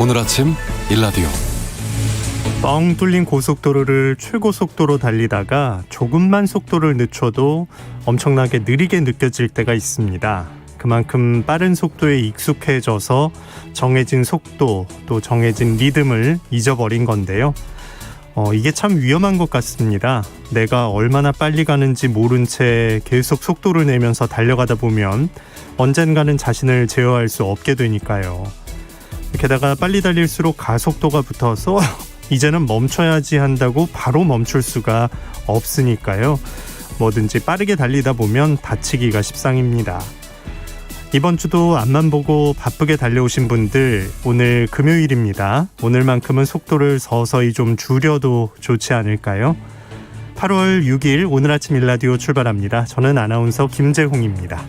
오늘 아침 일라디오. 뻥 뚫린 고속도로를 최고 속도로 달리다가 조금만 속도를 늦춰도 엄청나게 느리게 느껴질 때가 있습니다. 그만큼 빠른 속도에 익숙해져서 정해진 속도 또 정해진 리듬을 잊어버린 건데요. 이게 참 위험한 것 같습니다. 내가 얼마나 빨리 가는지 모른 채 계속 속도를 내면서 달려가다 보면 언젠가는 자신을 제어할 수 없게 되니까요. 게다가 빨리 달릴수록 가속도가 붙어서 이제는 멈춰야지 한다고 바로 멈출 수가 없으니까요. 뭐든지 빠르게 달리다 보면 다치기가 십상입니다. 이번 주도 앞만 보고 바쁘게 달려오신 분들, 오늘 금요일입니다. 오늘만큼은 속도를 서서히 좀 줄여도 좋지 않을까요? 8월 6일 오늘 아침 일라디오 출발합니다. 저는 아나운서 김재홍입니다.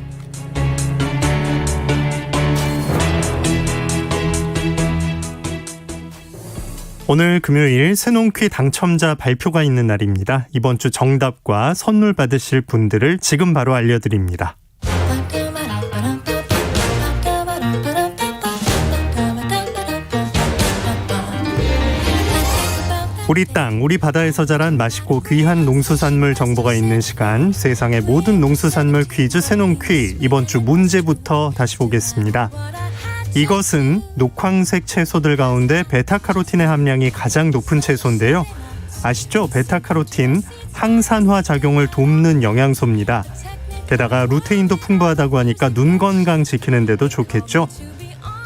오늘 금요일 새농퀴 당첨자 발표가 있는 날입니다. 이번 주 정답과 선물 받으실 분들을 지금 바로 알려드립니다. 우리 땅, 우리 바다에서 자란 맛있고 귀한 농수산물 정보가 있는 시간, 세상의 모든 농수산물 퀴즈 새농퀴. 이번 주 문제부터 다시 보겠습니다. 이것은 녹황색 채소들 가운데 베타카로틴의 함량이 가장 높은 채소인데요. 아시죠? 베타카로틴, 항산화 작용을 돕는 영양소입니다. 게다가 루테인도 풍부하다고 하니까 눈 건강 지키는 데도 좋겠죠.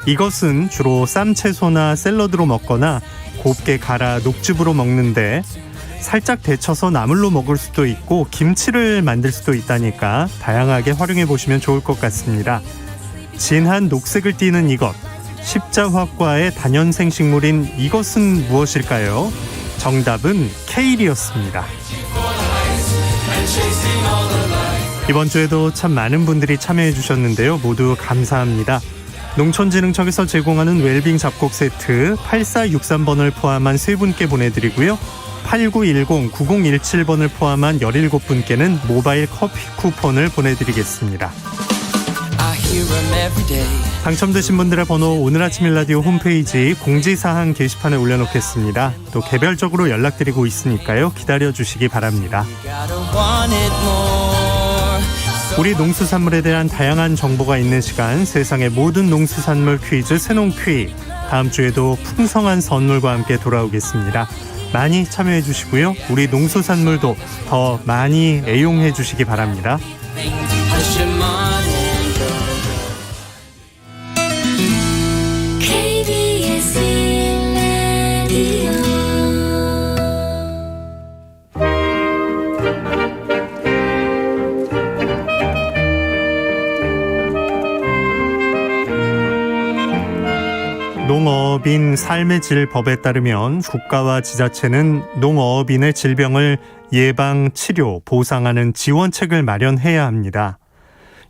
이것은 주로 쌈채소나 샐러드로 먹거나 곱게 갈아 녹즙으로 먹는데 살짝 데쳐서 나물로 먹을 수도 있고 김치를 만들 수도 있다니까 다양하게 활용해 보시면 좋을 것 같습니다. 진한 녹색을 띠는 이것, 십자화과의 단연생 식물인 이것은 무엇일까요? 정답은 케일이었습니다. 이번 주에도 참 많은 분들이 참여해 주셨는데요. 모두 감사합니다. 농촌진흥청에서 제공하는 웰빙 잡곡 세트 8463번을 포함한 3분께 보내드리고요. 8910-9017번을 포함한 17분께는 모바일 커피 쿠폰을 보내드리겠습니다. 당첨되신 분들의 번호 오늘 아침 일라디오 홈페이지 공지사항 게시판에 올려놓겠습니다. 또 개별적으로 연락드리고 있으니까요. 기다려주시기 바랍니다. 우리 농수산물에 대한 다양한 정보가 있는 시간, 세상의 모든 농수산물 퀴즈 새농퀴. 다음 주에도 풍성한 선물과 함께 돌아오겠습니다. 많이 참여해 주시고요. 우리 농수산물도 더 많이 애용해 주시기 바랍니다. 농어업인 삶의 질 법에 따르면 국가와 지자체는 농어업인의 질병을 예방, 치료, 보상하는 지원책을 마련해야 합니다.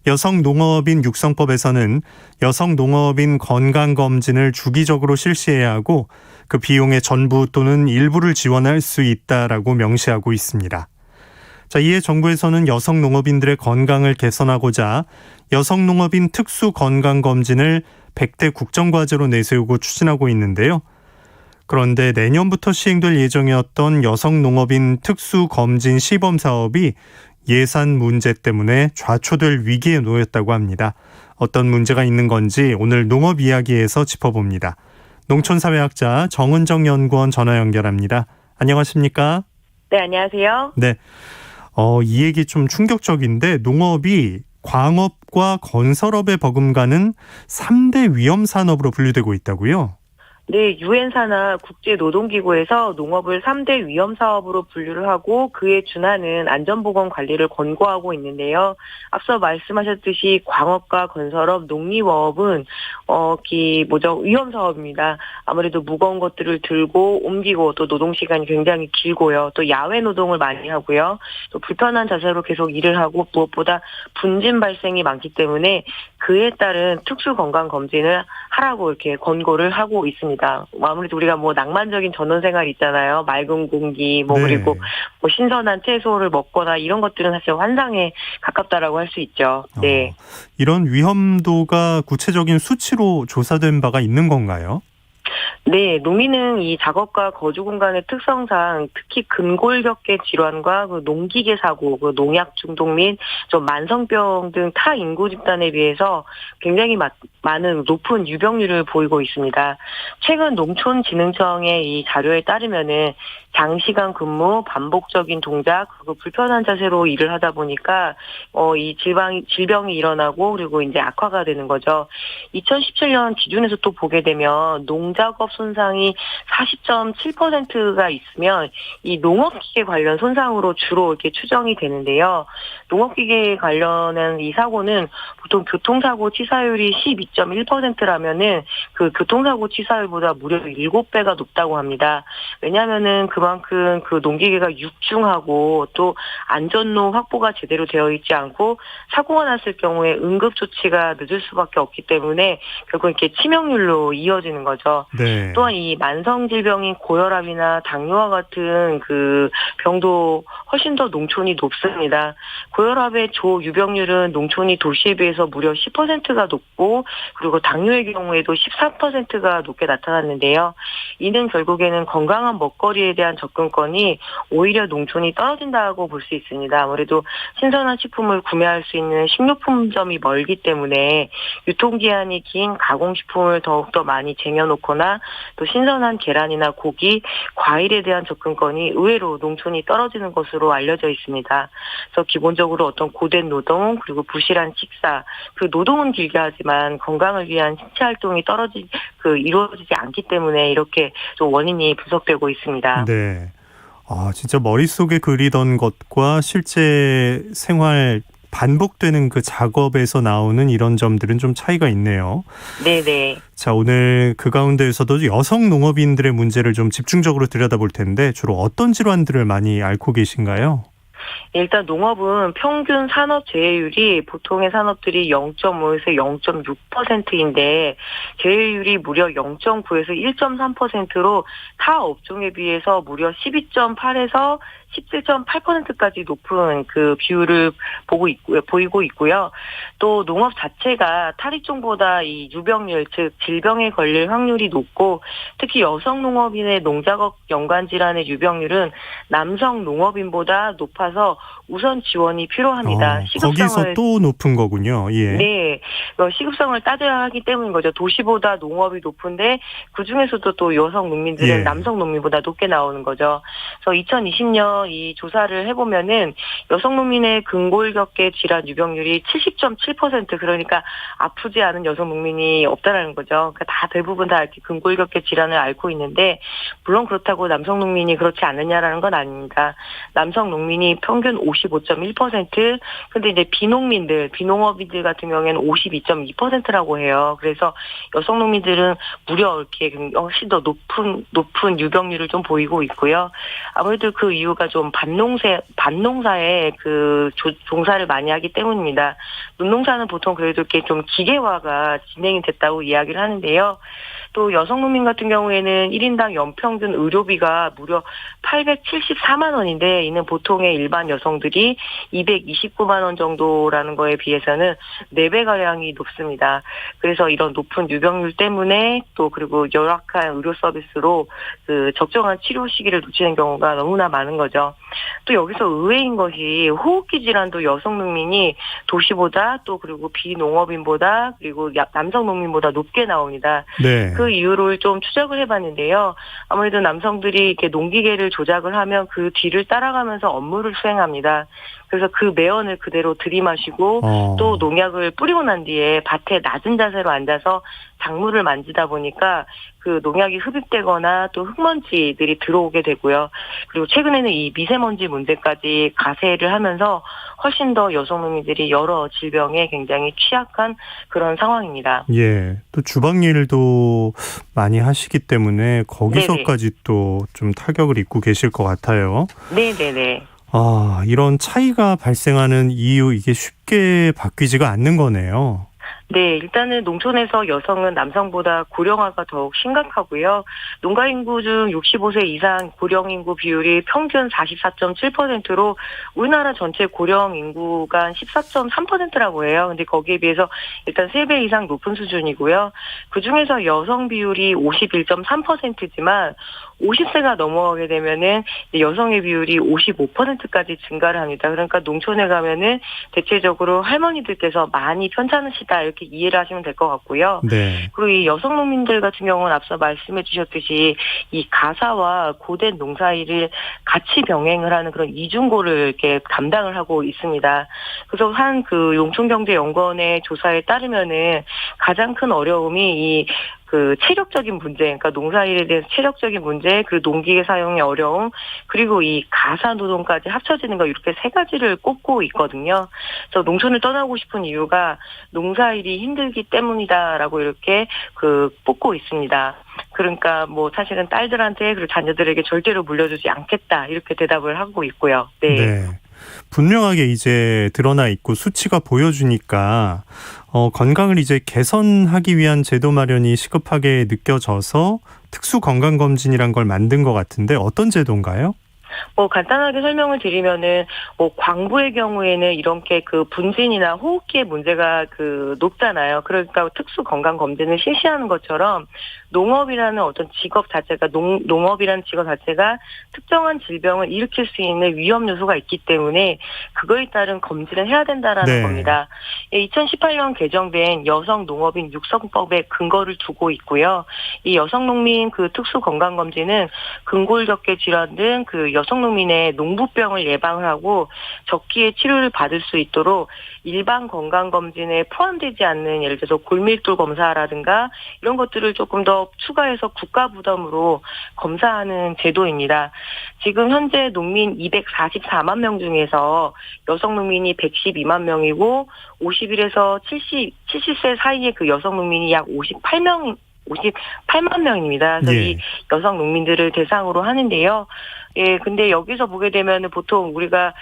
여성농어업인 육성법에서는 여성농어업인 건강검진을 주기적으로 실시해야 하고 그 비용의 전부 또는 일부를 지원할 수 있다라고 명시하고 있습니다. 이에 정부에서는 여성농업인들의 건강을 개선하고자 여성농업인 특수건강검진을 100대 국정과제로 내세우고 추진하고 있는데요. 그런데 내년부터 시행될 예정이었던 여성농업인 특수검진 시범사업이 예산 문제 때문에 좌초될 위기에 놓였다고 합니다. 어떤 문제가 있는 건지 오늘 농업 이야기에서 짚어봅니다. 농촌사회학자 정은정 연구원 전화 연결합니다. 안녕하십니까? 네, 안녕하세요. 네, 이 얘기 좀 충격적인데 농업이 광업과 건설업에 버금가는 3대 위험산업으로 분류되고 있다고요? 네, 유엔사나 국제노동기구에서 농업을 3대 위험사업으로 분류를 하고 그에 준하는 안전보건 관리를 권고하고 있는데요. 앞서 말씀하셨듯이 광업과 건설업, 농림어업은 위험사업입니다. 아무래도 무거운 것들을 들고 옮기고 또 노동시간이 굉장히 길고요. 또 야외 노동을 많이 하고요. 또 불편한 자세로 계속 일을 하고 무엇보다 분진 발생이 많기 때문에 그에 따른 특수건강검진을 하라고 이렇게 권고를 하고 있습니다. 아무래도 우리가 낭만적인 전원생활 있잖아요. 맑은 공기, 그리고 신선한 채소를 먹거나 이런 것들은 사실 환상에 가깝다라고 할 수 있죠. 네. 이런 위험도가 구체적인 수치로 조사된 바가 있는 건가요? 네, 농민은 이 작업과 거주 공간의 특성상 특히 근골격계 질환과 그 농기계 사고, 그 농약 중독 및 좀 만성병 등 타 인구 집단에 비해서 굉장히 많은 높은 유병률을 보이고 있습니다. 최근 농촌진흥청의 이 자료에 따르면은 장시간 근무, 반복적인 동작, 그리고 불편한 자세로 일을 하다 보니까 이 질병이 일어나고 그리고 이제 악화가 되는 거죠. 2017년 기준에서 또 보게 되면 농작업 손상이 40.7%가 있으면 이 농업기계 관련 손상으로 주로 이렇게 추정이 되는데요. 농업기계 관련한 이 사고는 보통 교통사고 치사율이 12.1%라면은 그 교통사고 치사율보다 무려 7배가 높다고 합니다. 왜냐하면은 그만큼 그 농기계가 육중하고 또 안전로 확보가 제대로 되어 있지 않고 사고가 났을 경우에 응급조치가 늦을 수밖에 없기 때문에 결국 이렇게 치명률로 이어지는 거죠. 네. 또한 이 만성질병인 고혈압이나 당뇨와 같은 그 병도 훨씬 더 농촌이 높습니다. 고혈압의 조 유병률은 농촌이 도시에 비해서 무려 10%가 높고 그리고 당뇨의 경우에도 14%가 높게 나타났는데요. 이는 결국에는 건강한 먹거리에 대한 접근권이 오히려 농촌이 떨어진다고 볼 수 있습니다. 아무래도 신선한 식품을 구매할 수 있는 식료품점이 멀기 때문에 유통기한이 긴 가공식품을 더욱더 많이 쟁여놓거나 또 신선한 계란이나 고기, 과일에 대한 접근권이 의외로 농촌이 떨어지는 것으로 알려져 있습니다. 그래서 기본적으로 어떤 고된 노동 그리고 부실한 식사, 그 노동은 길게 하지만 건강을 위한 신체 활동이 이루어지지 않기 때문에 이렇게 좀 원인이 분석되고 있습니다. 네. 진짜 머릿속에 그리던 것과 실제 생활 반복되는 그 작업에서 나오는 이런 점들은 좀 차이가 있네요. 네네. 자, 오늘 그 가운데에서도 여성 농업인들의 문제를 좀 집중적으로 들여다볼 텐데 주로 어떤 질환들을 많이 앓고 계신가요? 일단 농업은 평균 산업 재해율이 보통의 산업들이 0.5에서 0.6%인데 재해율이 무려 0.9에서 1.3%로 타 업종에 비해서 무려 12.8에서 17.8%까지 높은 그 비율을 보이고 있고요. 또 농업 자체가 탈익종보다 이 유병률, 즉 질병에 걸릴 확률이 높고 특히 여성 농업인의 농작업 연관 질환의 유병률은 남성 농업인보다 높아서 우선 지원이 필요합니다. 거기서 또 높은 거군요. 예. 네, 시급성을 따져야 하기 때문인 거죠. 도시보다 농업이 높은데 그 중에서도 또 여성 농민들은 남성 농민보다 높게 나오는 거죠. 그래서 2020년 이 조사를 해보면은 여성 농민의 근골격계 질환 유병률이 70.7%, 그러니까 아프지 않은 여성 농민이 없다라는 거죠. 그러니까 대부분 다 이렇게 근골격계 질환을 앓고 있는데 물론 그렇다고 남성 농민이 그렇지 않느냐라는 건 아닙니다. 남성 농민이 평균 55.1%, 근데 이제 비농업인들 같은 경우에는 52.2%라고 해요. 그래서 여성 농민들은 무려 이렇게 훨씬 더 높은 유병률을 좀 보이고 있고요. 아무래도 그 이유가 좀 밭농사에 그 종사를 많이 하기 때문입니다. 논농사는 보통 그래도 이렇게 좀 기계화가 진행이 됐다고 이야기를 하는데요. 또 여성 농민 같은 경우에는 1인당 연평균 의료비가 무려 874만 원인데 이는 보통의 일반 여성들이 229만 원 정도라는 거에 비해서는 4배가량이 높습니다. 그래서 이런 높은 유병률 때문에 또 그리고 열악한 의료 서비스로 그 적정한 치료 시기를 놓치는 경우가 너무나 많은 거죠. 또 여기서 의외인 것이 호흡기 질환도 여성 농민이 도시보다 또 그리고 비농업인보다 그리고 남성 농민보다 높게 나옵니다. 네. 그 이유를 좀 추적을 해봤는데요. 아무래도 남성들이 이렇게 농기계를 조작을 하면 그 뒤를 따라가면서 업무를 수행합니다. 그래서 그 매연을 그대로 들이마시고 또 농약을 뿌리고 난 뒤에 밭에 낮은 자세로 앉아서 작물을 만지다 보니까 그 농약이 흡입되거나 또 흙먼지들이 들어오게 되고요. 그리고 최근에는 이 미세먼지 문제까지 가세를 하면서 훨씬 더 여성 농민들이 여러 질병에 굉장히 취약한 그런 상황입니다. 예. 또 주방 일도 많이 하시기 때문에 거기서까지 또 좀 타격을 입고 계실 것 같아요. 네네네. 이런 차이가 발생하는 이유, 이게 쉽게 바뀌지가 않는 거네요. 네, 일단은 농촌에서 여성은 남성보다 고령화가 더욱 심각하고요. 농가 인구 중 65세 이상 고령 인구 비율이 평균 44.7%로 우리나라 전체 고령 인구가 14.3%라고 해요. 근데 거기에 비해서 일단 3배 이상 높은 수준이고요. 그중에서 여성 비율이 51.3%지만 50세가 넘어가게 되면은 여성의 비율이 55%까지 증가를 합니다. 그러니까 농촌에 가면은 대체적으로 할머니들께서 많이 편찮으시다 이렇게 이해를 하시면 될 것 같고요. 네. 그리고 이 여성 농민들 같은 경우는 앞서 말씀해 주셨듯이 이 가사와 고된 농사일을 같이 병행을 하는 그런 이중고를 이렇게 담당을 하고 있습니다. 그래서 한 그 용촌경제연구원의 조사에 따르면은 가장 큰 어려움이 이 체력적인 문제, 그러니까 농사일에 대해서 체력적인 문제, 그리고 농기계 사용의 어려움, 그리고 이 가사 노동까지 합쳐지는 거 이렇게 3가지를 꼽고 있거든요. 그래서 농촌을 떠나고 싶은 이유가 농사일이 힘들기 때문이다라고 이렇게 꼽고 있습니다. 그러니까 뭐 사실은 딸들한테 그리고 자녀들에게 절대로 물려주지 않겠다 이렇게 대답을 하고 있고요. 네. 네. 분명하게 이제 드러나 있고 수치가 보여주니까 건강을 이제 개선하기 위한 제도 마련이 시급하게 느껴져서 특수건강검진이란 걸 만든 것 같은데 어떤 제도인가요? 간단하게 설명을 드리면은, 광부의 경우에는 이렇게 분진이나 호흡기의 문제가 높잖아요. 그러니까 특수 건강 검진을 실시하는 것처럼 농업이라는 어떤 직업 자체가, 농업이라는 직업 자체가 특정한 질병을 일으킬 수 있는 위험 요소가 있기 때문에 그거에 따른 검진을 해야 된다라는 겁니다. 2018년 개정된 여성 농업인 육성법에 근거를 두고 있고요. 이 여성 농민 특수 건강 검진은 근골격계 질환 등 여성 농민의 농부병을 예방을 하고 적기에 치료를 받을 수 있도록 일반 건강검진에 포함되지 않는 예를 들어서 골밀도 검사라든가 이런 것들을 조금 더 추가해서 국가 부담으로 검사하는 제도입니다. 지금 현재 농민 244만 명 중에서 여성 농민이 112만 명이고 50일에서 70세 사이의 여성 농민이 약 58만 명입니다. 그래서 이 여성 농민들을 대상으로 하는데요. 근데 여기서 보게 되면은 보통 우리가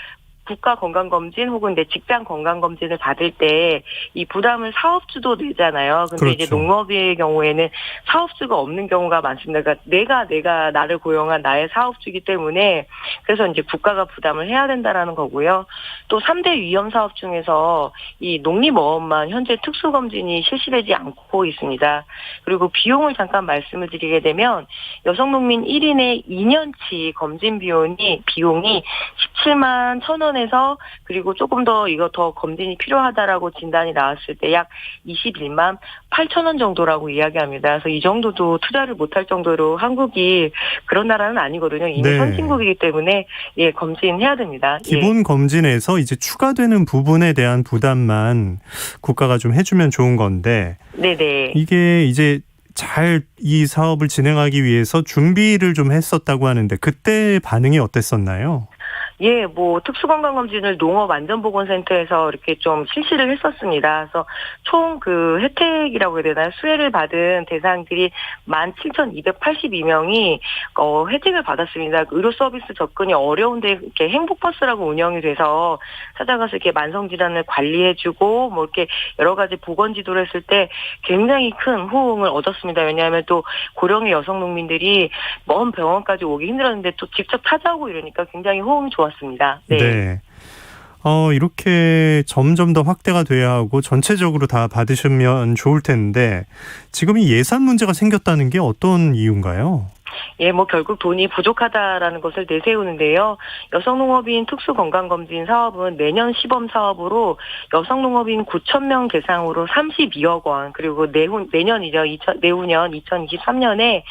국가 건강검진 혹은 내 직장 건강검진을 받을 때 이 부담을 사업주도 내잖아요. 근데 그렇죠. 이제 농업의 경우에는 사업주가 없는 경우가 많습니다. 그러니까 내가 나를 고용한 나의 사업주이기 때문에 그래서 이제 국가가 부담을 해야 된다라는 거고요. 또 3대 위험 사업 중에서 이 농림어업만 현재 특수검진이 실시되지 않고 있습니다. 그리고 비용을 잠깐 말씀을 드리게 되면 여성 농민 1인의 2년치 검진 비용이 17만 1,000원에서 그리고 조금 더 이거 더 검진이 필요하다라고 진단이 나왔을 때 약 21만 8,000원 정도라고 이야기합니다. 그래서 이 정도도 투자를 못할 정도로 한국이 그런 나라는 아니거든요. 이미 선진국이기 때문에 검진해야 됩니다. 기본 검진에서 이제 추가되는 부분에 대한 부담만 국가가 좀 해주면 좋은 건데 네네. 이게 이제 잘 이 사업을 진행하기 위해서 준비를 좀 했었다고 하는데 그때 반응이 어땠었나요? 특수건강검진을 농업안전보건센터에서 이렇게 좀 실시를 했었습니다. 그래서 총 혜택이라고 해야 되나요? 수혜를 받은 대상들이 17,282명이 혜택을 받았습니다. 의료 서비스 접근이 어려운데 이렇게 행복버스라고 운영이 돼서 찾아가서 이렇게 만성질환을 관리해주고 이렇게 여러 가지 보건지도를 했을 때 굉장히 큰 호응을 얻었습니다. 왜냐하면 또 고령의 여성 농민들이 먼 병원까지 오기 힘들었는데 또 직접 찾아오고 이러니까 굉장히 호응이 좋았습니다. 네. 이렇게 점점 더 확대가 돼야 하고 전체적으로 다 받으시면 좋을 텐데 지금 이 예산 문제가 생겼다는 게 어떤 이유인가요? 결국 돈이 부족하다라는 것을 내세우는데요. 여성농업인 특수건강검진 사업은 내년 시범 사업으로 여성농업인 9,000명 대상으로 32억 원, 그리고 내년이죠. 내후년 2023년에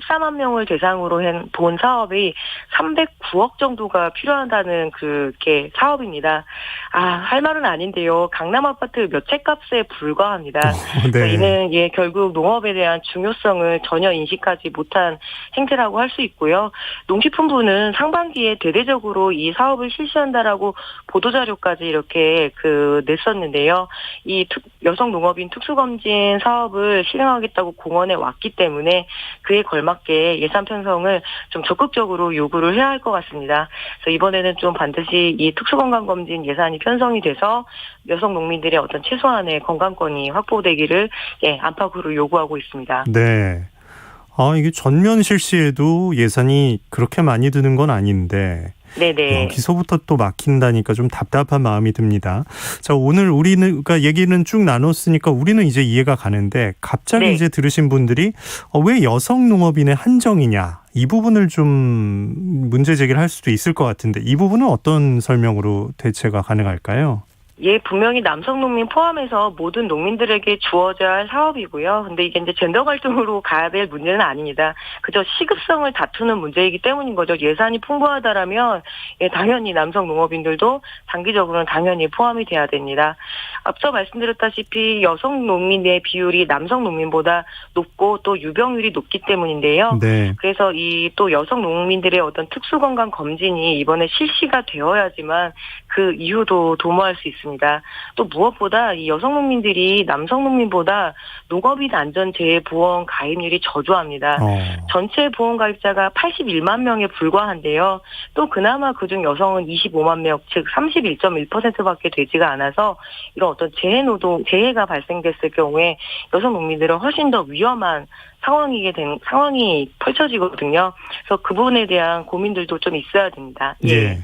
14만 명을 대상으로 본 사업이 309억 정도가 필요하다는 그게 사업입니다. 할 말은 아닌데요. 강남 아파트 몇 채 값에 불과합니다. 이는 결국 농업에 대한 중요성을 전혀 인식하지 못한 행태라고 할 수 있고요. 농식품부는 상반기에 대대적으로 이 사업을 실시한다라고 보도자료까지 이렇게 냈었는데요. 이 여성 농업인 특수검진 사업을 실행하겠다고 공언해 왔기 때문에 그에 걸맞게 예산 편성을 좀 적극적으로 요구를 해야 할 것 같습니다. 그래서 이번에는 좀 반드시 이 특수건강검진 예산이 편성이 돼서 여성 농민들의 어떤 최소한의 건강권이 확보되기를 안팎으로 요구하고 있습니다. 네. 이게 전면 실시에도 예산이 그렇게 많이 드는 건 아닌데 네네. 여기서부터 또 막힌다니까 좀 답답한 마음이 듭니다. 자, 오늘 우리가 얘기는 쭉 나눴으니까 우리는 이제 이해가 가는데 갑자기 네. 이제 들으신 분들이 왜 여성 농업인의 한정이냐 이 부분을 좀 문제 제기를 할 수도 있을 것 같은데 이 부분은 어떤 설명으로 대체가 가능할까요? 분명히 남성 농민 포함해서 모든 농민들에게 주어져야 할 사업이고요. 근데 이게 이제 젠더 갈등으로 가야 될 문제는 아닙니다. 그저 시급성을 다투는 문제이기 때문인 거죠. 예산이 풍부하다라면 당연히 남성 농업인들도 단기적으로는 당연히 포함이 돼야 됩니다. 앞서 말씀드렸다시피 여성 농민의 비율이 남성 농민보다 높고 또 유병률이 높기 때문인데요. 네. 그래서 이 또 여성 농민들의 어떤 특수건강 검진이 이번에 실시가 되어야지만 그 이유도 도모할 수 있습니다. 또 무엇보다 이 여성 농민들이 남성 농민보다 농업인 안전재해보험 가입률이 저조합니다. 전체 보험 가입자가 81만 명에 불과한데요. 또 그나마 그중 여성은 25만 명, 즉 31.1%밖에 되지가 않아서 이런 어떤 재해가 발생됐을 경우에 여성 농민들은 훨씬 더 위험한 상황이 펼쳐지거든요. 그래서 그 부분에 대한 고민들도 좀 있어야 됩니다. 예.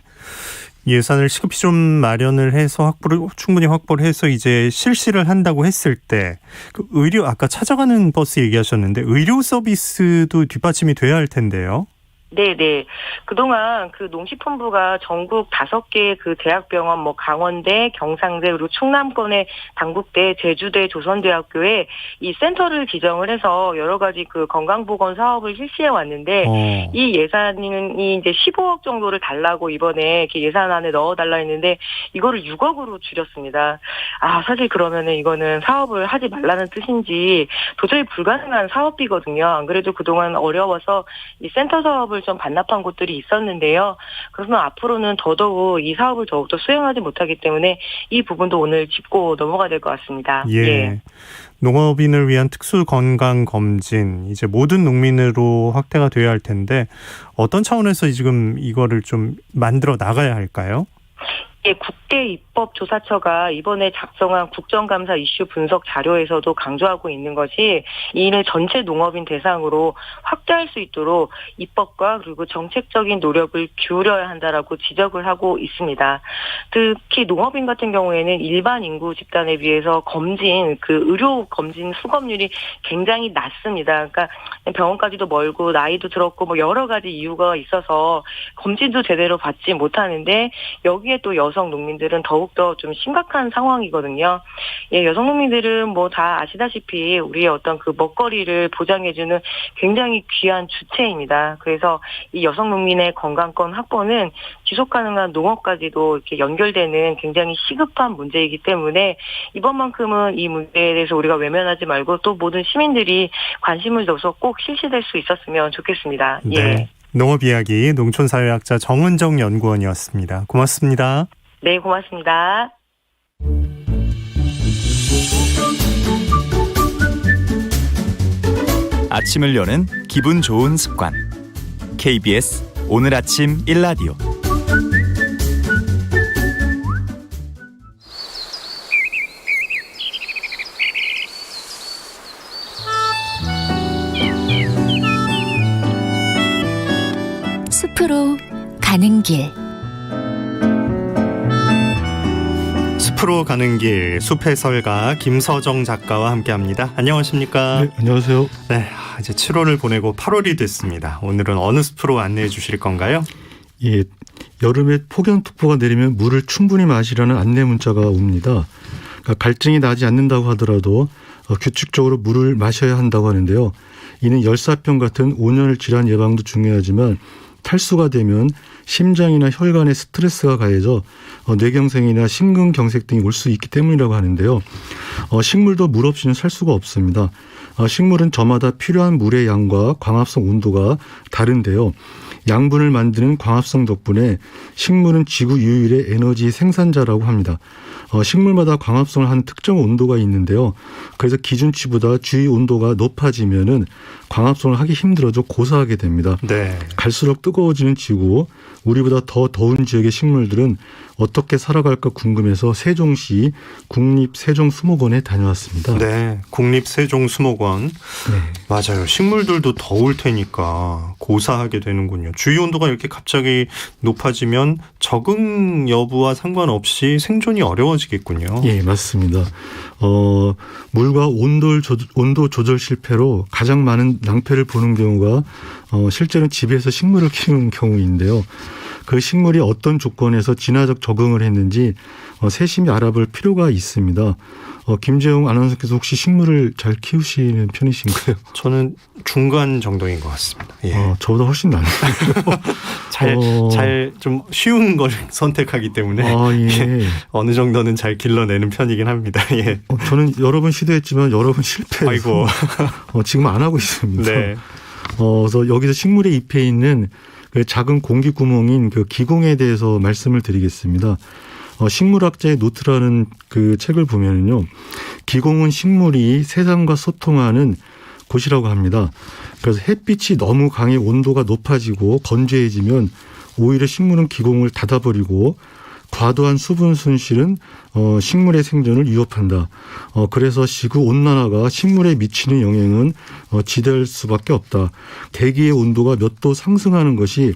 예산을 시급히 좀 마련을 해서 충분히 확보를 해서 이제 실시를 한다고 했을 때 그 의료 아까 찾아가는 버스 얘기하셨는데 의료 서비스도 뒷받침이 돼야 할 텐데요. 네네. 그동안 농식품부가 전국 5개 대학병원, 강원대, 경상대, 그리고 충남권의 당국대, 제주대, 조선대학교에 이 센터를 지정을 해서 여러 가지 건강보건 사업을 실시해 왔는데 이 예산이 이제 15억 정도를 달라고 이번에 이렇게 예산안에 넣어달라 했는데 이거를 6억으로 줄였습니다. 사실 그러면은 이거는 사업을 하지 말라는 뜻인지 도저히 불가능한 사업이거든요. 안 그래도 그동안 어려워서 이 센터 사업을 좀 반납한 곳들이 있었는데요. 그래서 앞으로는 더더욱 이 사업을 더욱더 수행하지 못하기 때문에 이 부분도 오늘 짚고 넘어가야 될 것 같습니다. 예. 농업인을 위한 특수 건강 검진 이제 모든 농민으로 확대가 돼야 할 텐데 어떤 차원에서 지금 이거를 좀 만들어 나가야 할까요? 국제입법조사처가 이번에 작성한 국정감사 이슈 분석 자료에서도 강조하고 있는 것이 이를 전체 농업인 대상으로 확대할 수 있도록 입법과 그리고 정책적인 노력을 기울여야 한다라고 지적을 하고 있습니다. 특히 농업인 같은 경우에는 일반 인구 집단에 비해서 의료 검진 수검률이 굉장히 낮습니다. 그러니까 병원까지도 멀고 나이도 들었고 여러 가지 이유가 있어서 검진도 제대로 받지 못하는데 여기에 또 여성 농민들은 더욱더 좀 심각한 상황이거든요. 여성 농민들은 다 아시다시피 우리의 어떤 먹거리를 보장해주는 굉장히 귀한 주체입니다. 그래서 이 여성 농민의 건강권 확보는 지속 가능한 농업까지도 이렇게 연결되는 굉장히 시급한 문제이기 때문에 이번만큼은 이 문제에 대해서 우리가 외면하지 말고 또 모든 시민들이 관심을 둬서 꼭 실시될 수 있었으면 좋겠습니다. 네. 농업 이야기 농촌사회학자 정은정 연구원이었습니다. 고맙습니다. 네, 고맙습니다. 아침을 여는 기분 좋은 습관. KBS 오늘 아침 1라디오. 숲으로 가는 길. 숲으로 가는 길, 숲의 설가 김서정 작가와 함께합니다. 안녕하십니까? 네, 안녕하세요. 네, 이제 7월을 보내고 8월이 됐습니다. 오늘은 어느 숲으로 안내해 주실 건가요? 예, 여름에 폭염특보가 내리면 물을 충분히 마시라는 안내 문자가 옵니다. 그러니까 갈증이 나지 않는다고 하더라도 규칙적으로 물을 마셔야 한다고 하는데요. 이는 열사병 같은 온열 질환 예방도 중요하지만 탈수가 되면 심장이나 혈관에 스트레스가 가해져 뇌경색이나 심근경색 등이 올 수 있기 때문이라고 하는데요. 식물도 물 없이는 살 수가 없습니다. 식물은 저마다 필요한 물의 양과 광합성 온도가 다른데요. 양분을 만드는 광합성 덕분에 식물은 지구 유일의 에너지 생산자라고 합니다. 식물마다 광합성을 하는 특정 온도가 있는데요. 그래서 기준치보다 주위 온도가 높아지면은 광합성을 하기 힘들어져 고사하게 됩니다. 네. 갈수록 뜨거워지는 지구, 우리보다 더 더운 지역의 식물들은 어떻게 살아갈까 궁금해서 세종시 국립세종수목원에 다녀왔습니다. 네, 국립세종수목원. 네. 맞아요. 식물들도 더울 테니까 고사하게 되는군요. 주위 온도가 이렇게 갑자기 높아지면 적응 여부와 상관없이 생존이 어려워지겠군요. 예, 맞습니다. 물과 온도 조절 실패로 가장 많은 낭패를 보는 경우가 실제로는 집에서 식물을 키우는 경우인데요. 그 식물이 어떤 조건에서 진화적 적응을 했는지 세심히 알아볼 필요가 있습니다. 김재용 아나운서께서 혹시 식물을 잘 키우시는 편이신가요? 저는 중간 정도인 것 같습니다. 예. 저보다 훨씬 낫네요. 잘 좀 쉬운 걸 선택하기 때문에 예. 어느 정도는 잘 길러내는 편이긴 합니다. 예. 저는 여러 번 시도했지만 여러 번 실패해서 아이고. 지금 안 하고 있습니다. 네. 그래서 여기서 식물의 잎에 있는 그 작은 공기 구멍인 그 기공에 대해서 말씀을 드리겠습니다. 식물학자의 노트라는 그 책을 보면은요, 기공은 식물이 세상과 소통하는 곳이라고 합니다. 그래서 햇빛이 너무 강해 온도가 높아지고 건조해지면 오히려 식물은 기공을 닫아버리고 과도한 수분 손실은 식물의 생존을 위협한다. 그래서 지구 온난화가 식물에 미치는 영향은 지대할 수밖에 없다. 대기의 온도가 몇 도 상승하는 것이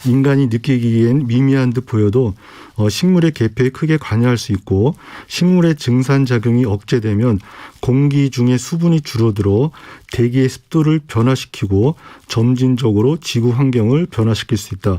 인간이 느끼기엔 미미한 듯 보여도 식물의 개폐에 크게 관여할 수 있고, 식물의 증산작용이 억제되면 공기 중에 수분이 줄어들어 대기의 습도를 변화시키고 점진적으로 지구 환경을 변화시킬 수 있다.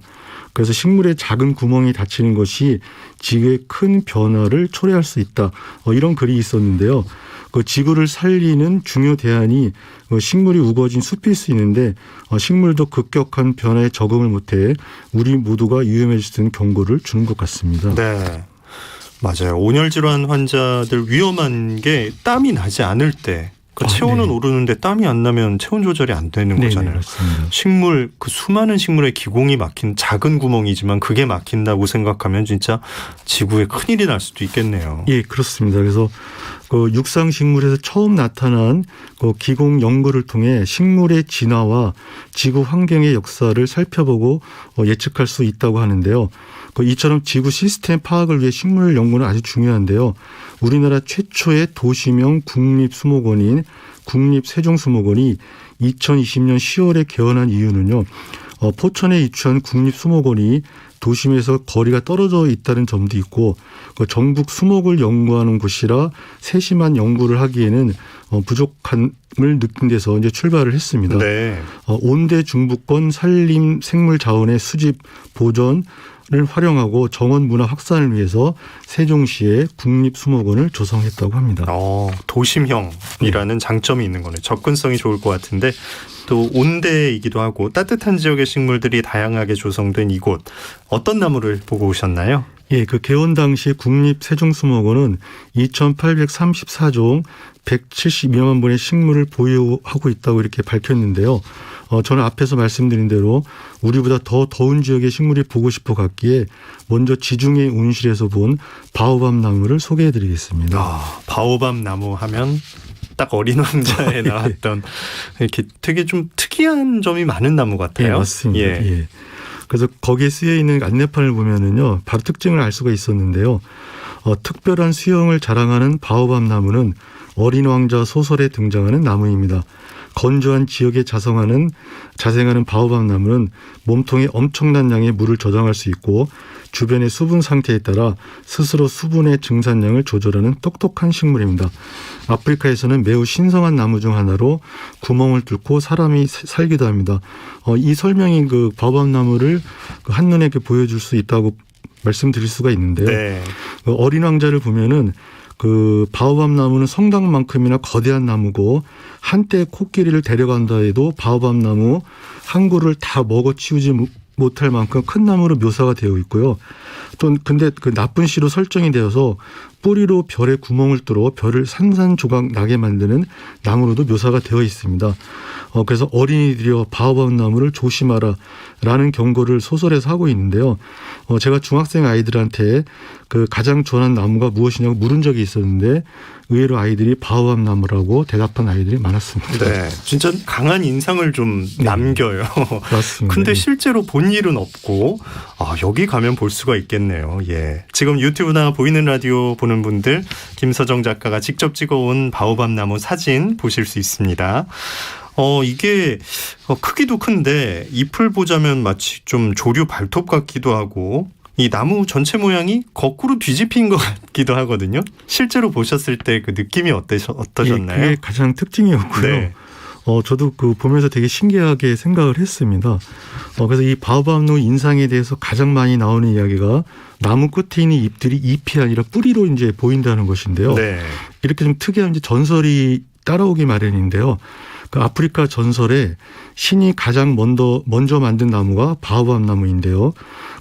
그래서 식물의 작은 구멍이 닫히는 것이 지구의 큰 변화를 초래할 수 있다. 이런 글이 있었는데요. 그 지구를 살리는 중요 대안이 식물이 우거진 숲일 수 있는데, 식물도 급격한 변화에 적응을 못해 우리 모두가 위험해질 수 있는 경고를 주는 것 같습니다. 네, 맞아요. 온열 질환 환자들 위험한 게 땀이 나지 않을 때. 체온은 네. 오르는데 땀이 안 나면 체온 조절이 안 되는 거잖아요. 네, 맞습니다. 식물, 그 수많은 식물의 기공이 막힌 작은 구멍이지만 그게 막힌다고 생각하면 진짜 지구에 큰일이 날 수도 있겠네요. 예, 그렇습니다. 그래서 그 육상 식물에서 처음 나타난 그 기공 연구를 통해 식물의 진화와 지구 환경의 역사를 살펴보고 예측할 수 있다고 하는데요. 이처럼 지구 시스템 파악을 위해 식물 연구는 아주 중요한데요. 우리나라 최초의 도시명 국립수목원인 국립세종수목원이 2020년 10월에 개원한 이유는요. 포천에 위치한 국립수목원이 도심에서 거리가 떨어져 있다는 점도 있고, 전국 수목을 연구하는 곳이라 세심한 연구를 하기에는 부족함을 느낀 데서 이제 출발을 했습니다. 네. 온대 중부권 산림 생물 자원의 수집 보존 을 활용하고 정원 문화 확산을 위해서 세종시에 국립수목원을 조성했다고 합니다. 도심형이라는 장점이 있는 거네요. 접근성이 좋을 것 같은데, 또 온대이기도 하고 따뜻한 지역의 식물들이 다양하게 조성된 이곳, 어떤 나무를 보고 오셨나요? 예, 그 개원 당시 국립세종수목원은 2,834종 172만 본의 식물을 보유하고 있다고 이렇게 밝혔는데요. 저는 앞에서 말씀드린 대로 우리보다 더 더운 지역의 식물이 보고 싶어 갔기에 먼저 지중해 온실에서 본 바오밥 나무를 소개해드리겠습니다. 바오밥 나무 하면 딱 어린 왕자에 나왔던 이렇게 되게 좀 특이한 점이 많은 나무 같아요. 예, 맞습니다. 예. 예. 그래서 거기에 쓰여 있는 안내판을 보면은요, 바로 특징을 알 수가 있었는데요. 특별한 수영을 자랑하는 바오밥 나무는 어린 왕자 소설에 등장하는 나무입니다. 건조한 지역에 자생하는 바오밥 나무는 몸통에 엄청난 양의 물을 저장할 수 있고, 주변의 수분 상태에 따라 스스로 수분의 증산량을 조절하는 똑똑한 식물입니다. 아프리카에서는 매우 신성한 나무 중 하나로 구멍을 뚫고 사람이 살기도 합니다. 이 설명이 그 바오밥 나무를 한눈에 보여줄 수 있다고 말씀드릴 수가 있는데요. 네. 어린 왕자를 보면은 그 바오밥 나무는 성당만큼이나 거대한 나무고, 한때 코끼리를 데려간다 해도 바오밥 나무 한 그루를 다 먹어치우지 못할 만큼 큰 나무로 묘사가 되어 있고요. 또 근데 그 나쁜 씨로 설정이 되어서 뿌리로 별에 구멍을 뚫어 별을 산산조각 나게 만드는 나무로도 묘사가 되어 있습니다. 그래서 어린이들이여 바오밥 나무를 조심하라라는 경고를 소설에서 하고 있는데요. 제가 중학생 아이들한테 그 가장 좋아하는 나무가 무엇이냐고 물은 적이 있었는데 의외로 아이들이 바오밥 나무라고 대답한 아이들이 많았습니다. 네, 진짜 강한 인상을 좀 남겨요. 맞습니다. 근데 실제로 본 일은 없고 여기 가면 볼 수가 있겠네요. 예, 지금 유튜브나 보이는 라디오 보는 분들 김서정 작가가 직접 찍어온 바오밥 나무 사진 보실 수 있습니다. 이게 크기도 큰데 잎을 보자면 마치 좀 조류 발톱 같기도 하고 이 나무 전체 모양이 거꾸로 뒤집힌 것 같기도 하거든요. 실제로 보셨을 때 그 느낌이 어떠셨나요? 그게 가장 특징이었고요. 네. 저도 그 보면서 되게 신기하게 생각을 했습니다. 그래서 이 바오밥 나무 인상에 대해서 가장 많이 나오는 이야기가 나무 끝에 있는 잎들이 잎이 아니라 뿌리로 이제 보인다는 것인데요. 네. 이렇게 좀 특이한 이제 전설이 따라오기 마련인데요. 그 아프리카 전설에 신이 가장 먼저 만든 나무가 바오밥 나무인데요.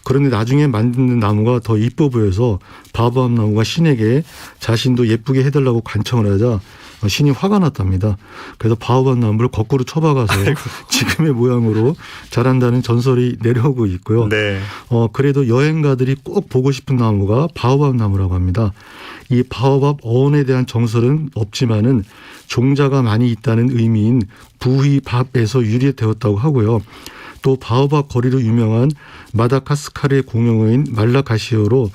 그런데 나중에 만든 나무가 더 이뻐 보여서 바오밥 나무가 신에게 자신도 예쁘게 해달라고 간청을 하자 신이 화가 났답니다. 그래서 바오밥 나무를 거꾸로 쳐박아서 지금의 모양으로 자란다는 전설이 내려오고 있고요. 네. 그래도 여행가들이 꼭 보고 싶은 나무가 바오밥 나무라고 합니다. 이 바오밥 어원에 대한 정설은 없지만은 종자가 많이 있다는 의미인 부휘밥에서 유래되었다고 하고요. 또 바오밥 거리로 유명한 마다가스카르의 공용어인 말라가시어로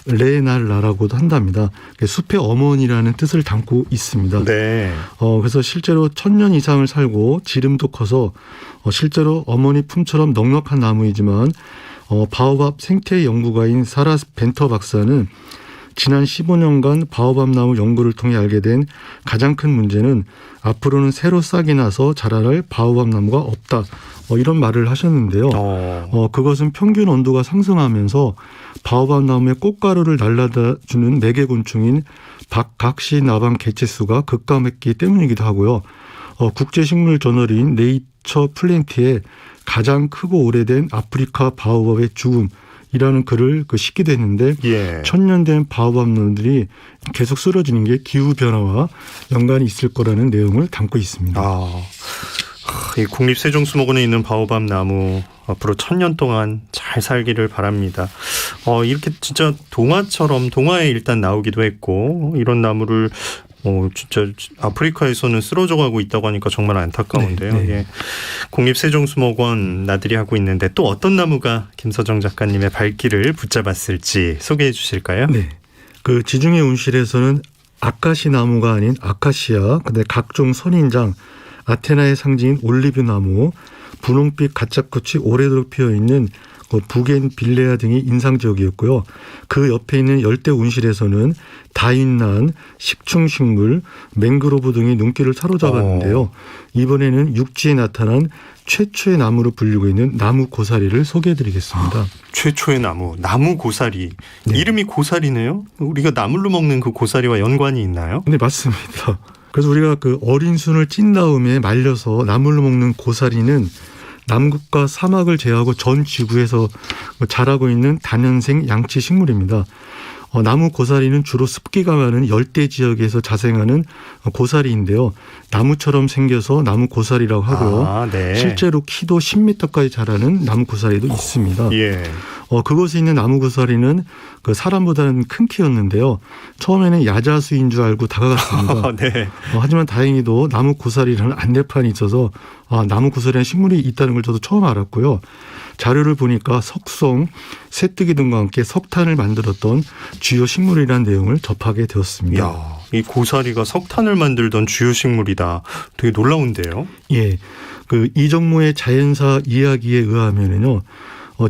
레날라라고도 한답니다. 숲의 어머니라는 뜻을 담고 있습니다. 네. 그래서 실제로 1000년 이상을 살고 지름도 커서 실제로 어머니 품처럼 넉넉한 나무이지만 바오밥 생태 연구가인 사라 벤터 박사는 지난 15년간 바오밥 나무 연구를 통해 알게 된 가장 큰 문제는 앞으로는 새로 싹이 나서 자랄 바오밥 나무가 없다. 이런 말을 하셨는데요. 그것은 평균 온도가 상승하면서 바오밥 나무의 꽃가루를 날라다주는 매개곤충인 박각시 나방 개체수가 급감했기 때문이기도 하고요. 국제식물 저널인 네이처 플랜트에 가장 크고 오래된 아프리카 바오밥의 죽음이라는 글을 싣기도 했는데 1000년 된 바오밥 나무들이 계속 쓰러지는 게 기후변화와 연관이 있을 거라는 내용을 담고 있습니다. 이 국립세종수목원에 있는 바오밥 나무 앞으로 1000년 동안 잘 살기를 바랍니다. 이렇게 진짜 동화처럼 동화에 일단 나오기도 했고 이런 나무를 진짜 아프리카에서는 쓰러져가고 있다고 하니까 정말 안타까운데요. 네. 예. 국립세종수목원 나들이 하고 있는데 또 어떤 나무가 김서정 작가님의 발길을 붙잡았을지 소개해 주실까요? 네. 그 지중해 온실에서는 아카시 나무가 아닌 아카시아, 근데 각종 선인장, 아테나의 상징인 올리브 나무, 분홍빛 가짜꽃이 오래도록 피어있는 부겐빌레아 등이 인상적이었고요. 그 옆에 있는 열대 온실에서는 다윈난, 식충식물, 맹그로브 등이 눈길을 사로잡았는데요. 이번에는 육지에 나타난 최초의 나무로 불리고 있는 나무 고사리를 소개해드리겠습니다. 최초의 나무 고사리. 네. 이름이 고사리네요. 우리가 나물로 먹는 그 고사리와 연관이 있나요? 네, 맞습니다. 그래서 우리가 그 어린 순을 찐 다음에 말려서 나물로 먹는 고사리는 남극과 사막을 제외하고 전 지구에서 자라고 있는 다년생 양치 식물입니다. 나무 고사리는 주로 습기가 많은 열대 지역에서 자생하는 고사리인데요. 나무처럼 생겨서 나무 고사리라고 하고요. 네. 실제로 키도 10m까지 자라는 나무 고사리도 있습니다. 예. 그곳에 있는 나무 고사리는 그 사람보다는 큰 키였는데요. 처음에는 야자수인 줄 알고 다가갔습니다. 네. 하지만 다행히도 나무 고사리라는 안내판이 있어서 나무 고사리라는 식물이 있다는 걸 저도 처음 알았고요. 자료를 보니까 석송, 새뜨기 등과 함께 석탄을 만들었던 주요 식물이라는 내용을 접하게 되었습니다. 야, 이 고사리가 석탄을 만들던 주요 식물이다. 되게 놀라운데요. 예, 그 이정모의 자연사 이야기에 의하면은요.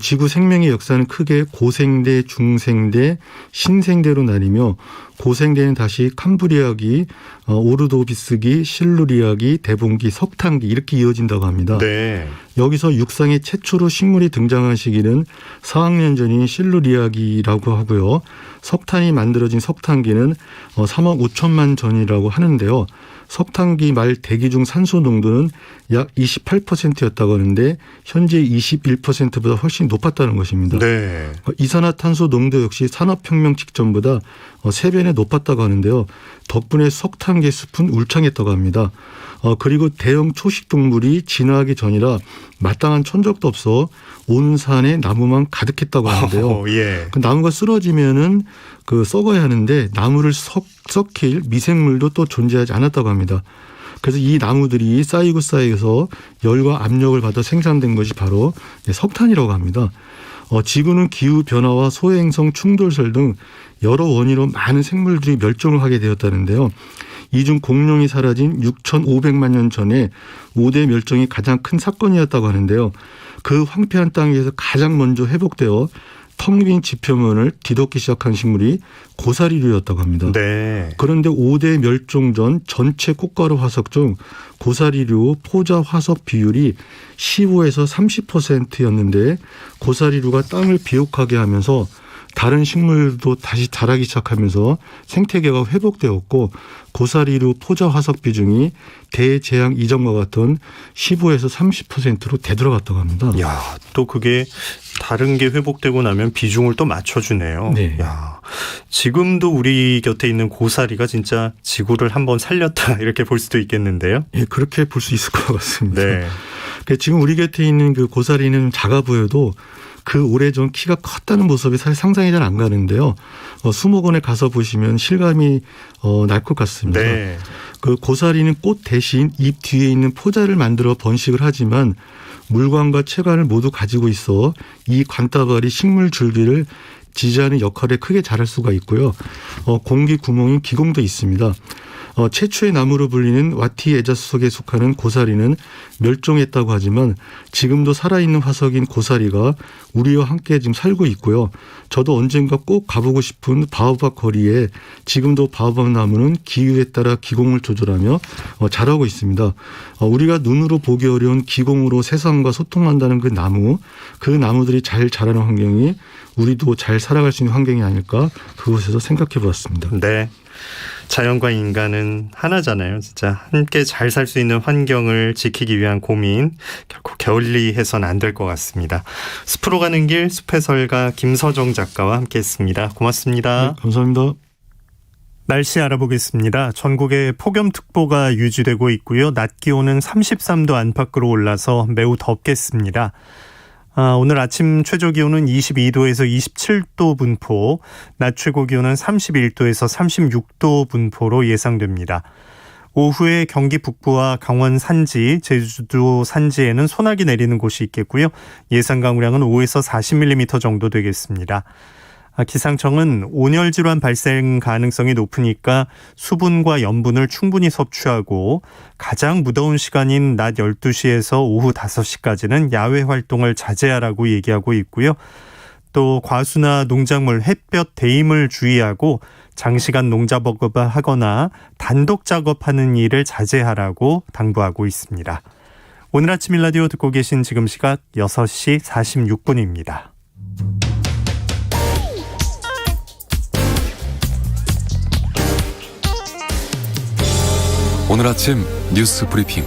지구 생명의 역사는 크게 고생대, 중생대, 신생대로 나뉘며 고생대는 다시 캄브리아기, 오르도비스기, 실루리아기, 대봉기, 석탄기 이렇게 이어진다고 합니다. 네. 여기서 육상에 최초로 식물이 등장한 시기는 4학년 전인 실루리아기라고 하고요. 석탄이 만들어진 석탄기는 3억 5천만 전이라고 하는데요. 석탄기 말 대기 중 산소 농도는 약 28%였다고 하는데 현재 21%보다 훨씬 높았다는 것입니다. 네. 이산화탄소 농도 역시 산업혁명 직전보다 3배나 높았다고 하는데요. 덕분에 석탄계 숲은 울창했다고 합니다. 그리고 대형 초식동물이 진화하기 전이라 마땅한 천적도 없어 온 산에 나무만 가득했다고 하는데요. 예. 그 나무가 쓰러지면은 썩어야 하는데 나무를 썩힐 미생물도 또 존재하지 않았다고 합니다. 그래서 이 나무들이 쌓이고 열과 압력을 받아 생산된 것이 바로 석탄이라고 합니다. 지구는 기후 변화와 소행성 충돌설 등 여러 원인으로 많은 생물들이 멸종을 하게 되었다는데요. 이 중 공룡이 사라진 6,500만 년 전에 5대 멸종이 가장 큰 사건이었다고 하는데요. 그 황폐한 땅에서 가장 먼저 회복되어 텅 빈 지표면을 뒤덮기 시작한 식물이 고사리류였다고 합니다. 네. 그런데 5대 멸종 전 전체 꽃가루 화석 중 고사리류 포자 화석 비율이 15에서 30%였는데 고사리류가 땅을 비옥하게 하면서 다른 식물도 다시 자라기 시작하면서 생태계가 회복되었고 고사리류 포자 화석 비중이 대재앙 이전과 같은 15에서 30%로 되돌아갔다고 합니다. 야, 또 그게 다른 게 회복되고 나면 비중을 또 맞춰주네요. 네. 야, 지금도 우리 곁에 있는 고사리가 진짜 지구를 한번 살렸다 이렇게 볼 수도 있겠는데요. 예, 그렇게 볼 수 있을 것 같습니다. 네. 지금 우리 곁에 있는 그 고사리는 작아 보여도 그 오래전 키가 컸다는 모습이 사실 상상이 잘 안 가는데요. 수목원에 가서 보시면 실감이 날 것 같습니다. 네. 그 고사리는 꽃 대신 잎 뒤에 있는 포자를 만들어 번식을 하지만 물관과 채관을 모두 가지고 있어 이 관다발이 식물 줄기를 지지하는 역할에 크게 자랄 수가 있고요. 공기 구멍인 기공도 있습니다. 최초의 나무로 불리는 와티에자스 속에 속하는 고사리는 멸종했다고 하지만 지금도 살아있는 화석인 고사리가 우리와 함께 지금 살고 있고요. 저도 언젠가 꼭 가보고 싶은 바오밥 거리에 지금도 바오밥 나무는 기후에 따라 기공을 조절하며 자라고 있습니다. 우리가 눈으로 보기 어려운 기공으로 세상과 소통한다는 그 나무들이 잘 자라는 환경이 우리도 잘 살아갈 수 있는 환경이 아닐까 그곳에서 생각해 보았습니다. 네. 자연과 인간은 하나잖아요. 진짜 함께 잘 살 수 있는 환경을 지키기 위한 고민 결코 게을리해서는 안 될 것 같습니다. 숲으로 가는 길 숲해설가 김서정 작가와 함께했습니다. 고맙습니다. 네, 감사합니다. 날씨 알아보겠습니다. 전국에 폭염특보가 유지되고 있고요. 낮 기온은 33도 안팎으로 올라서 매우 덥겠습니다. 오늘 아침 최저 기온은 22도에서 27도 분포, 낮 최고 기온은 31도에서 36도 분포로 예상됩니다. 오후에 경기 북부와 강원 산지, 제주도 산지에는 소나기 내리는 곳이 있겠고요. 예상 강우량은 5에서 40mm 정도 되겠습니다. 기상청은 온열 질환 발생 가능성이 높으니까 수분과 염분을 충분히 섭취하고 가장 무더운 시간인 낮 12시에서 오후 5시까지는 야외 활동을 자제하라고 얘기하고 있고요. 또 과수나 농작물, 햇볕 대임을 주의하고 장시간 농작업을 하거나 단독 작업하는 일을 자제하라고 당부하고 있습니다. 오늘 아침 일라디오 듣고 계신 지금 시각 6시 46분입니다. 오늘 아침 뉴스 브리핑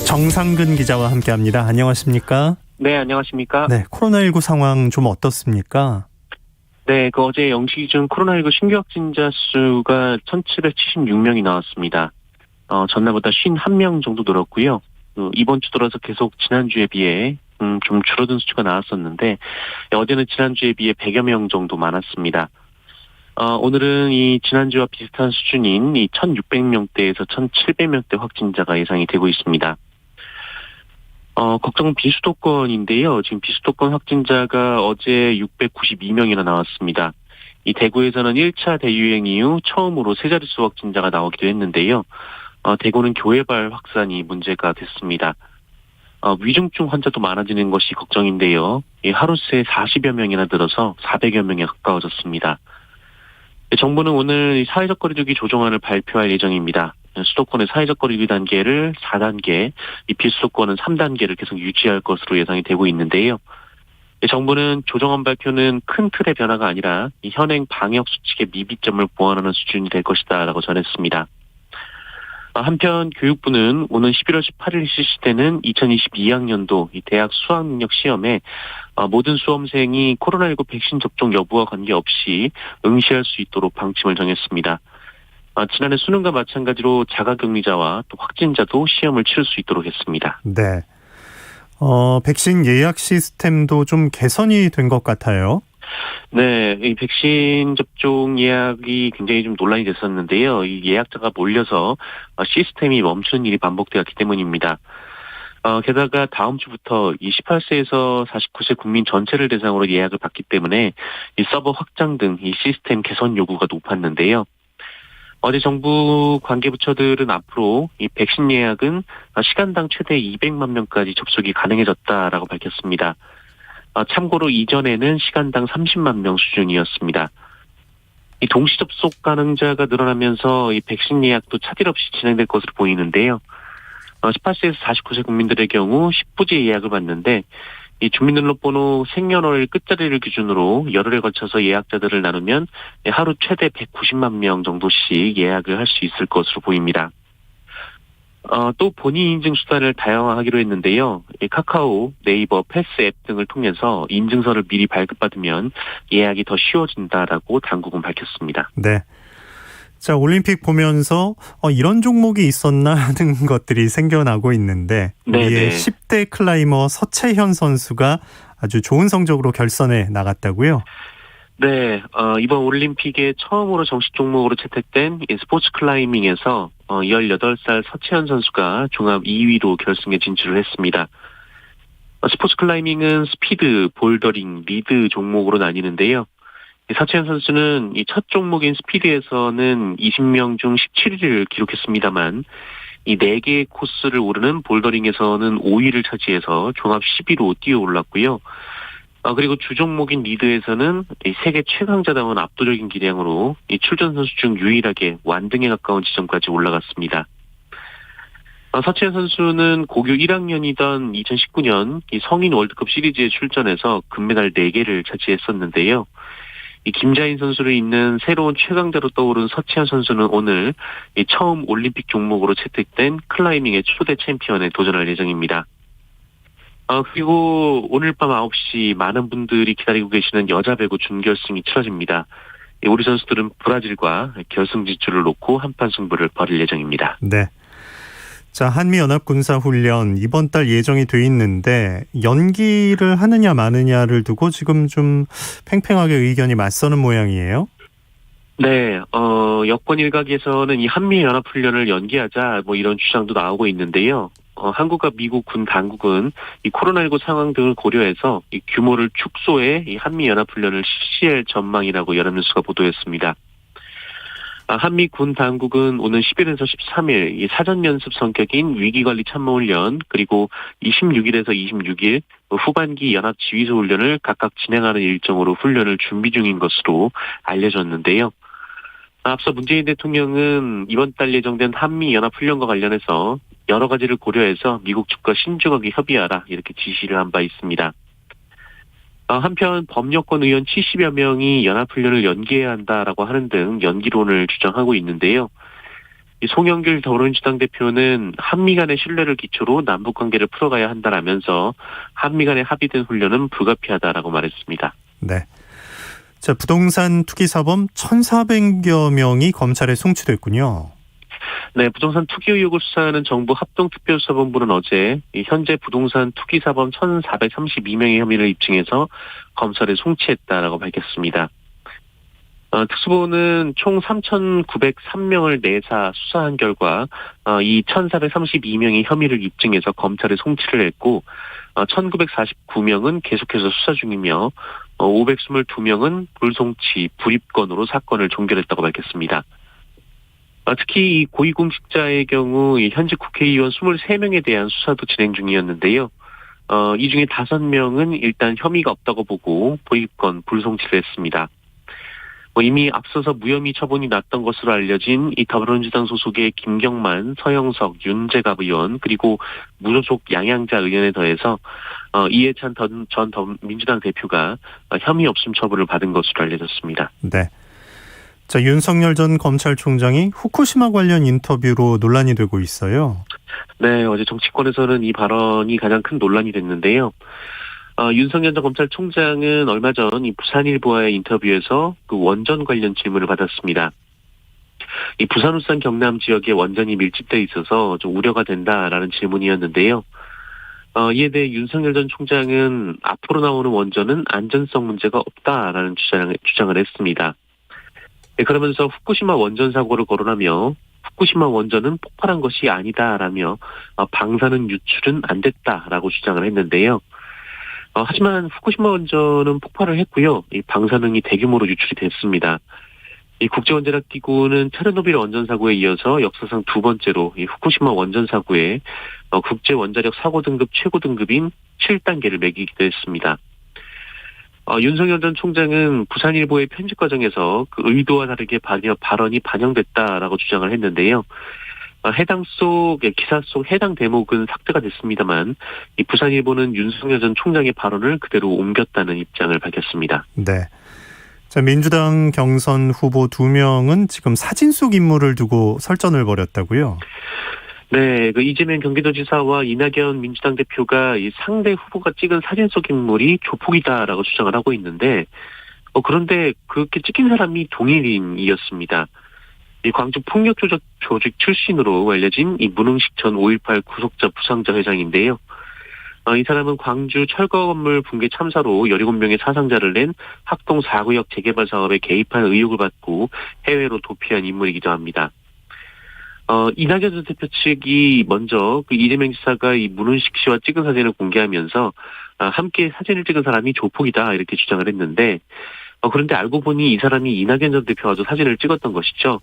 정상근 기자와 함께합니다. 안녕하십니까? 네, 안녕하십니까? 네, 코로나19 상황 좀 어떻습니까? 네, 어제 0시 기준 코로나19 신규 확진자 수가 1,776명이 나왔습니다. 전날보다 51명 정도 늘었고요. 이번 주 들어서 계속 지난주에 비해 좀 줄어든 수치가 나왔었는데 어제는 지난주에 비해 100여 명 정도 많았습니다. 오늘은 이 지난주와 비슷한 수준인 이 1,600명대에서 1,700명대 확진자가 예상이 되고 있습니다. 걱정은 비수도권인데요. 지금 비수도권 확진자가 어제 692명이나 나왔습니다. 이 대구에서는 1차 대유행 이후 처음으로 세 자릿수 확진자가 나오기도 했는데요. 대구는 교회발 확산이 문제가 됐습니다. 위중증 환자도 많아지는 것이 걱정인데요. 하루 새 40여 명이나 늘어서 400여 명에 가까워졌습니다. 정부는 오늘 사회적 거리두기 조정안을 발표할 예정입니다. 수도권의 사회적 거리두기 단계를 4단계, 이 비수도권은 3단계를 계속 유지할 것으로 예상이 되고 있는데요. 정부는 조정안 발표는 큰 틀의 변화가 아니라 이 현행 방역 수칙의 미비점을 보완하는 수준이 될 것이다라고 전했습니다. 한편 교육부는 오는 11월 18일 실시되는 2022학년도 이 대학 수학능력 시험에 모든 수험생이 코로나19 백신 접종 여부와 관계없이 응시할 수 있도록 방침을 정했습니다. 지난해 수능과 마찬가지로 자가격리자와 또 확진자도 시험을 치를 수 있도록 했습니다. 네. 백신 예약 시스템도 좀 개선이 된 것 같아요. 네, 이 백신 접종 예약이 굉장히 좀 논란이 됐었는데요. 이 예약자가 몰려서 시스템이 멈추는 일이 반복되었기 때문입니다. 게다가 다음 주부터 이 18세에서 49세 국민 전체를 대상으로 예약을 받기 때문에 이 서버 확장 등 이 시스템 개선 요구가 높았는데요. 어제 정부 관계부처들은 앞으로 이 백신 예약은 시간당 최대 200만 명까지 접속이 가능해졌다라고 밝혔습니다. 참고로 이전에는 시간당 30만 명 수준이었습니다. 이 동시 접속 가능자가 늘어나면서 이 백신 예약도 차질 없이 진행될 것으로 보이는데요. 18세에서 49세 국민들의 경우 10부제 예약을 받는데 이 주민등록번호 생년월 끝자리를 기준으로 열흘에 거쳐서 예약자들을 나누면 하루 최대 190만 명 정도씩 예약을 할 수 있을 것으로 보입니다. 또 본인 인증 수단을 다양화하기로 했는데요. 카카오, 네이버, 패스 앱 등을 통해서 인증서를 미리 발급받으면 예약이 더 쉬워진다라고 당국은 밝혔습니다. 네. 자, 올림픽 보면서 이런 종목이 있었나 하는 것들이 생겨나고 있는데 우리의 10대 클라이머 서채현 선수가 아주 좋은 성적으로 결선에 나갔다고요? 네, 이번 올림픽에 처음으로 정식 종목으로 채택된 스포츠 클라이밍에서 18살 서채현 선수가 종합 2위로 결승에 진출을 했습니다. 스포츠 클라이밍은 스피드, 볼더링, 리드 종목으로 나뉘는데요. 서채현 선수는 이 첫 종목인 스피드에서는 20명 중 17위를 기록했습니다만 이 4개의 코스를 오르는 볼더링에서는 5위를 차지해서 종합 10위로 뛰어 올랐고요. 그리고 주종목인 리드에서는 이 세계 최강자다운 압도적인 기량으로 이 출전 선수 중 유일하게 완등에 가까운 지점까지 올라갔습니다. 서채현 선수는 고교 1학년이던 2019년 이 성인 월드컵 시리즈에 출전해서 금메달 4개를 차지했었는데요. 이 김자인 선수를 잇는 새로운 최강자로 떠오른 서채현 선수는 오늘 이 처음 올림픽 종목으로 채택된 클라이밍의 초대 챔피언에 도전할 예정입니다. 그리고 오늘 밤 9시 많은 분들이 기다리고 계시는 여자 배구 준결승이 치러집니다. 우리 선수들은 브라질과 결승 진출을 놓고 한판 승부를 벌일 예정입니다. 네. 자, 한미연합군사훈련 이번 달 예정이 돼 있는데 연기를 하느냐 마느냐를 두고 지금 좀 팽팽하게 의견이 맞서는 모양이에요. 네, 여권 일각에서는 이 한미연합훈련을 연기하자 이런 주장도 나오고 있는데요. 한국과 미국 군 당국은 이 코로나19 상황 등을 고려해서 이 규모를 축소해 이 한미연합훈련을 실시할 전망이라고 연합뉴스가 보도했습니다. 한미 군 당국은 오는 10일에서 13일 이 사전 연습 성격인 위기관리 참모훈련 그리고 26일에서 26일 후반기 연합 지휘소 훈련을 각각 진행하는 일정으로 훈련을 준비 중인 것으로 알려졌는데요. 앞서 문재인 대통령은 이번 달 예정된 한미 연합 훈련과 관련해서 여러 가지를 고려해서 미국 측과 신중하게 협의하라 이렇게 지시를 한 바 있습니다. 한편 범여권 의원 70여 명이 연합훈련을 연기해야 한다라고 하는 등 연기론을 주장하고 있는데요. 송영길 더불어민주당 대표는 한미 간의 신뢰를 기초로 남북관계를 풀어가야 한다라면서 한미 간의 합의된 훈련은 불가피하다라고 말했습니다. 네. 자, 부동산 투기 사범 1,400여 명이 검찰에 송치됐군요. 네, 부동산 투기 의혹을 수사하는 정부 합동특별수사본부는 어제 현재 부동산 투기 사범 1,432명의 혐의를 입증해서 검찰에 송치했다라고 밝혔습니다. 특수본은 총 3,903명을 내사 수사한 결과 이 1,432명의 혐의를 입증해서 검찰에 송치를 했고 1,949명은 계속해서 수사 중이며 522명은 불송치, 불입건으로 사건을 종결했다고 밝혔습니다. 특히 이 고위공직자의 경우 현직 국회의원 23명에 대한 수사도 진행 중이었는데요. 이 중에 5명은 일단 혐의가 없다고 보고 보입건, 불송치를 했습니다. 이미 앞서서 무혐의 처분이 났던 것으로 알려진 이 더불어민주당 소속의 김경만, 서영석, 윤재갑 의원 그리고 무소속 양양자 의원에 더해서 이해찬 전 민주당 대표가 혐의 없음 처분을 받은 것으로 알려졌습니다. 네. 자, 윤석열 전 검찰총장이 후쿠시마 관련 인터뷰로 논란이 되고 있어요. 네, 어제 정치권에서는 이 발언이 가장 큰 논란이 됐는데요. 윤석열 전 검찰총장은 얼마 전 이 부산일보와의 인터뷰에서 그 원전 관련 질문을 받았습니다. 이 부산, 울산, 경남 지역에 원전이 밀집돼 있어서 좀 우려가 된다라는 질문이었는데요. 이에 대해 윤석열 전 총장은 앞으로 나오는 원전은 안전성 문제가 없다라는 주장을 했습니다. 네, 그러면서 후쿠시마 원전 사고를 거론하며 후쿠시마 원전은 폭발한 것이 아니다라며 방사능 유출은 안 됐다라고 주장을 했는데요. 하지만 후쿠시마 원전은 폭발을 했고요. 이 방사능이 대규모로 유출이 됐습니다. 이 국제원자력기구는 체르노빌 원전 사고에 이어서 역사상 두 번째로 이 후쿠시마 원전 사고에 국제원자력 사고 등급 최고 등급인 7단계를 매기기도 했습니다. 윤석열 전 총장은 부산일보의 편집 과정에서 그 의도와 다르게 발언이 반영됐다라고 주장을 했는데요. 기사 속 해당 대목은 삭제가 됐습니다만 이 부산일보는 윤석열 전 총장의 발언을 그대로 옮겼다는 입장을 밝혔습니다. 네. 자, 민주당 경선 후보 2명은 지금 사진 속 인물을 두고 설전을 벌였다고요? 네, 그 이재명 경기도지사와 이낙연 민주당 대표가 이 상대 후보가 찍은 사진 속 인물이 조폭이다라고 주장을 하고 있는데, 그런데 그렇게 찍힌 사람이 동일인이었습니다. 이 광주 폭력조직 출신으로 알려진 이 문흥식 전 5.18 구속자 부상자 회장인데요. 이 사람은 광주 철거 건물 붕괴 참사로 17명의 사상자를 낸 학동 4구역 재개발 사업에 개입한 의혹을 받고 해외로 도피한 인물이기도 합니다. 이낙연 전 대표 측이 먼저 그 이재명 지사가 이 문훈식 씨와 찍은 사진을 공개하면서 함께 사진을 찍은 사람이 조폭이다 이렇게 주장을 했는데 그런데 알고 보니 이 사람이 이낙연 전 대표와도 사진을 찍었던 것이죠.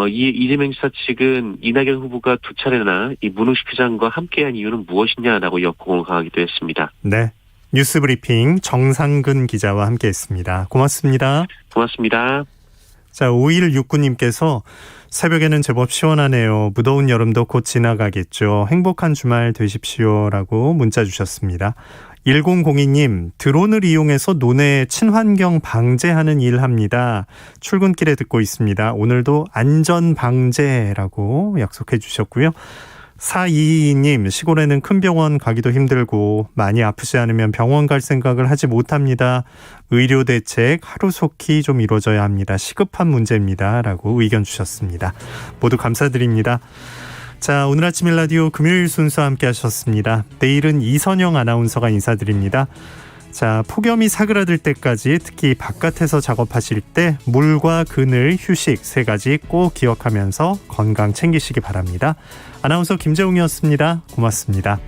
이재명 지사 측은 이낙연 후보가 두 차례나 이 문흥식 회장과 함께한 이유는 무엇이냐라고 역공을 강하기도 했습니다. 네, 뉴스브리핑 정상근 기자와 함께했습니다. 고맙습니다. 고맙습니다. 자, 5169님께서 새벽에는 제법 시원하네요. 무더운 여름도 곧 지나가겠죠. 행복한 주말 되십시오라고 문자 주셨습니다. 1002님, 드론을 이용해서 논에 친환경 방제하는 일 합니다. 출근길에 듣고 있습니다. 오늘도 안전 방제라고 약속해 주셨고요. 4222님, 시골에는 큰 병원 가기도 힘들고 많이 아프지 않으면 병원 갈 생각을 하지 못합니다. 의료 대책 하루속히 좀 이루어져야 합니다. 시급한 문제입니다. 라고 의견 주셨습니다. 모두 감사드립니다. 자, 오늘 아침 일라디오 금요일 순서 함께 하셨습니다. 내일은 이선영 아나운서가 인사드립니다. 자, 폭염이 사그라들 때까지 특히 바깥에서 작업하실 때 물과 그늘, 휴식 3가지 꼭 기억하면서 건강 챙기시기 바랍니다. 아나운서 김재웅이었습니다. 고맙습니다.